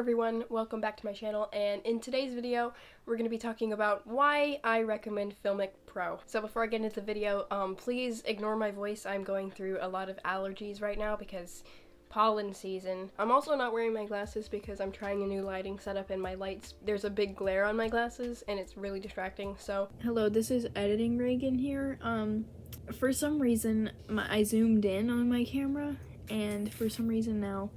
everyone, welcome back to my channel, and in today's video we're going to be talking about why I recommend Filmic Pro. So before I get into the video, please ignore my voice. I'm going through a lot of allergies right now because pollen season. I'm also not wearing my glasses because I'm trying a new lighting setup and my lights, there's a big glare on my glasses and it's really distracting. So hello, this is Editing Reagan here. For some reason I zoomed in on my camera, and for some reason now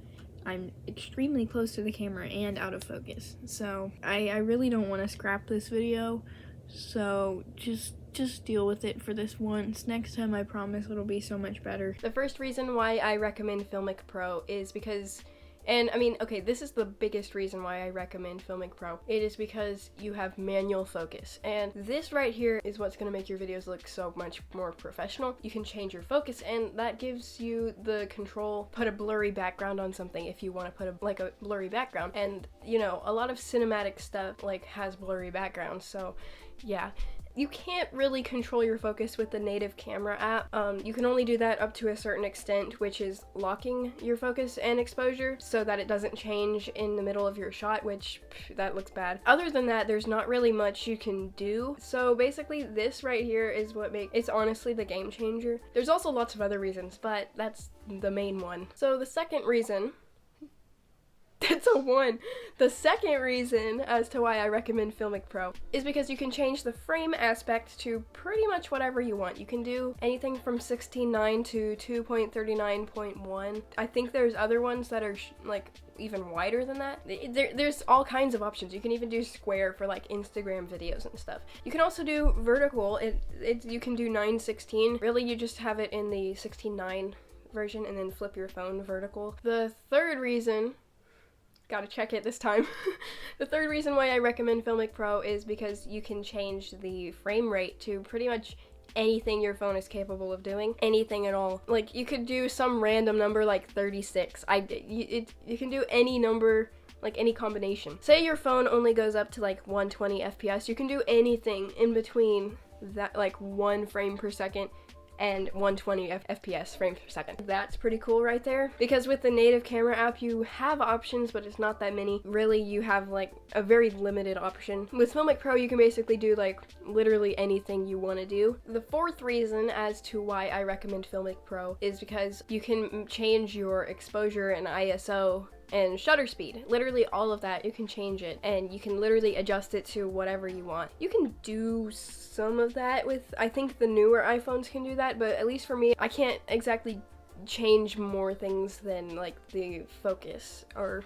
I'm extremely close to the camera and out of focus. So I really don't want to scrap this video, so just deal with it for this once. Next time I promise it'll be so much better. The first reason why I recommend Filmic Pro is because, and I mean, okay, this is the biggest reason why I recommend Filmic Pro. It is because you have manual focus, and this right here is what's going to make your videos look so much more professional. You can change your focus, and that gives you the control. Put a blurry background on something if you want to put a blurry background, and you know, a lot of cinematic stuff has blurry backgrounds, so yeah. You can't really control your focus with the native camera app. You can only do that up to a certain extent, which is locking your focus and exposure so that it doesn't change in the middle of your shot, which that looks bad. Other than that, there's not really much you can do. So basically this right here is what it's honestly the game changer. There's also lots of other reasons, but that's the main one. So the second reason, that's a 1. The second reason as to why I recommend Filmic Pro is because you can change the frame aspect to pretty much whatever you want. You can do anything from 16:9 to 2.39.1. I think there's other ones that are even wider than that. There's all kinds of options. You can even do square for Instagram videos and stuff. You can also do vertical. You can do 9:16. Really, you just have it in the 16:9 version and then flip your phone vertical. The third reason, gotta check it this time. The third reason why I recommend Filmic Pro is because you can change the frame rate to pretty much anything your phone is capable of doing. Anything at all. You could do some random number like 36. You can do any number, any combination. Say your phone only goes up to 120 FPS. You can do anything in between that 1 frame per second and 120 FPS frames per second. That's pretty cool right there, because with the native camera app you have options, but it's not that many. Really, you have a very limited option. With Filmic Pro you can basically do literally anything you want to do. The fourth reason as to why I recommend Filmic Pro is because you can change your exposure and ISO and shutter speed. Literally all of that, you can change it, and you can literally adjust it to whatever you want. You can do some of that with, I think the newer iPhones can do that, but at least for me, I can't exactly change more things than the focus or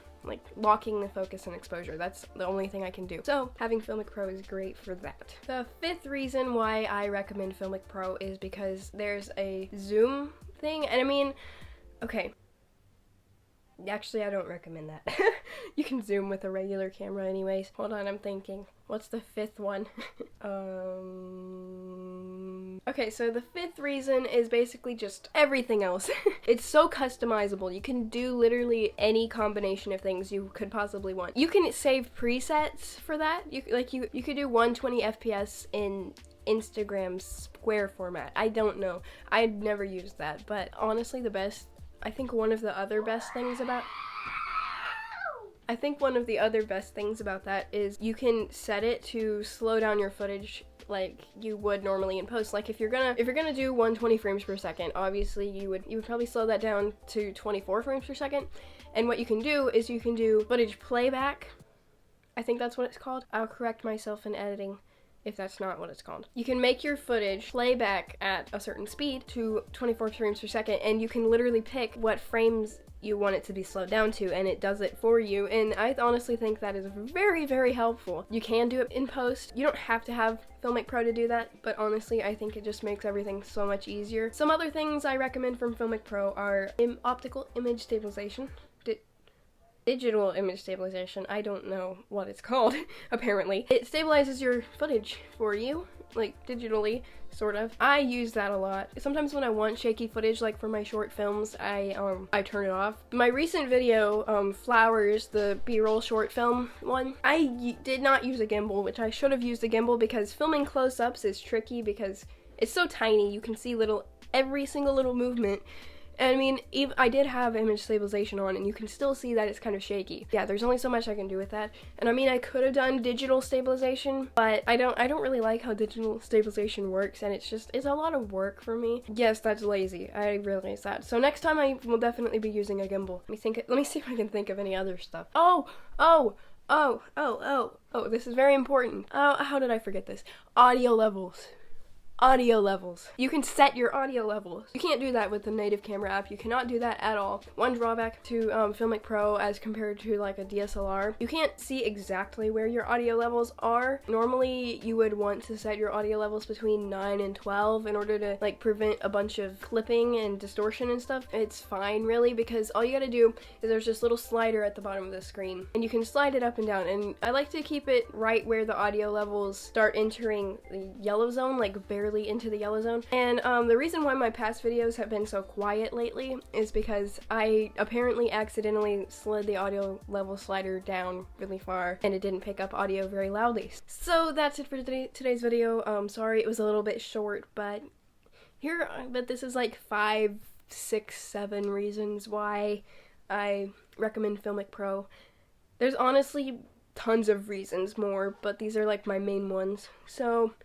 locking the focus and exposure. That's the only thing I can do. So having Filmic Pro is great for that. The fifth reason why I recommend Filmic Pro is because there's a zoom thing, and I mean, okay, actually, I don't recommend that. You can zoom with a regular camera anyways. Hold on, I'm thinking. What's the fifth one? Okay, so the fifth reason is basically just everything else. It's so customizable. You can do literally any combination of things you could possibly want. You can save presets for that. You could do 120 FPS in Instagram square format. I don't know. I've never used that, but honestly I think one of the other best things about that is you can set it to slow down your footage like you would normally in post. If you're gonna do 120 frames per second, obviously you would probably slow that down to 24 frames per second. And what you can do is you can do footage playback. I think that's what it's called. I'll correct myself in editing if that's not what it's called. You can make your footage playback at a certain speed to 24 frames per second, and you can literally pick what frames you want it to be slowed down to, and it does it for you, and I honestly think that is very, very helpful. You can do it in post. You don't have to have Filmic Pro to do that, but honestly, I think it just makes everything so much easier. Some other things I recommend from Filmic Pro are optical image stabilization. Digital image stabilization, I don't know what it's called, apparently. It stabilizes your footage for you, digitally, sort of. I use that a lot. Sometimes when I want shaky footage, for my short films, I turn it off. My recent video, Flowers, the B-roll short film one, I did not use a gimbal, which I should have used a gimbal, because filming close-ups is tricky because it's so tiny. You can see every single little movement, And I mean, even I did have image stabilization on, and you can still see that it's kind of shaky. Yeah, there's only so much I can do with that. And I mean, I could have done digital stabilization, but I don't really like how digital stabilization works, and it's a lot of work for me. Yes, that's lazy. I realize that. So next time I will definitely be using a gimbal. Let me see if I can think of any other stuff. Oh, this is very important. Oh, how did I forget this? Audio levels. Audio levels. You can set your audio levels. You can't do that with the native camera app. You cannot do that at all. One drawback to Filmic Pro as compared to like a DSLR, you can't see exactly where your audio levels are. Normally, you would want to set your audio levels between 9 and 12 in order to like prevent a bunch of clipping and distortion and stuff. It's fine really, because all you gotta do is there's this little slider at the bottom of the screen, and you can slide it up and down, and I like to keep it right where the audio levels start entering the yellow zone, like barely into the yellow zone. And the reason why my past videos have been so quiet lately is because I apparently accidentally slid the audio level slider down really far, and it didn't pick up audio very loudly. So that's it for today's video. Sorry it was a little bit short, but this is like 5, 6, 7 reasons why I recommend Filmic Pro. There's honestly tons of reasons more, but these are like my main ones. So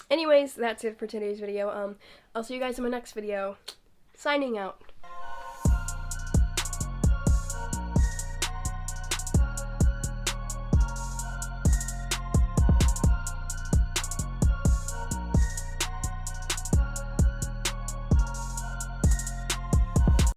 anyways, that's it for today's video. I'll see you guys in my next video. Signing out.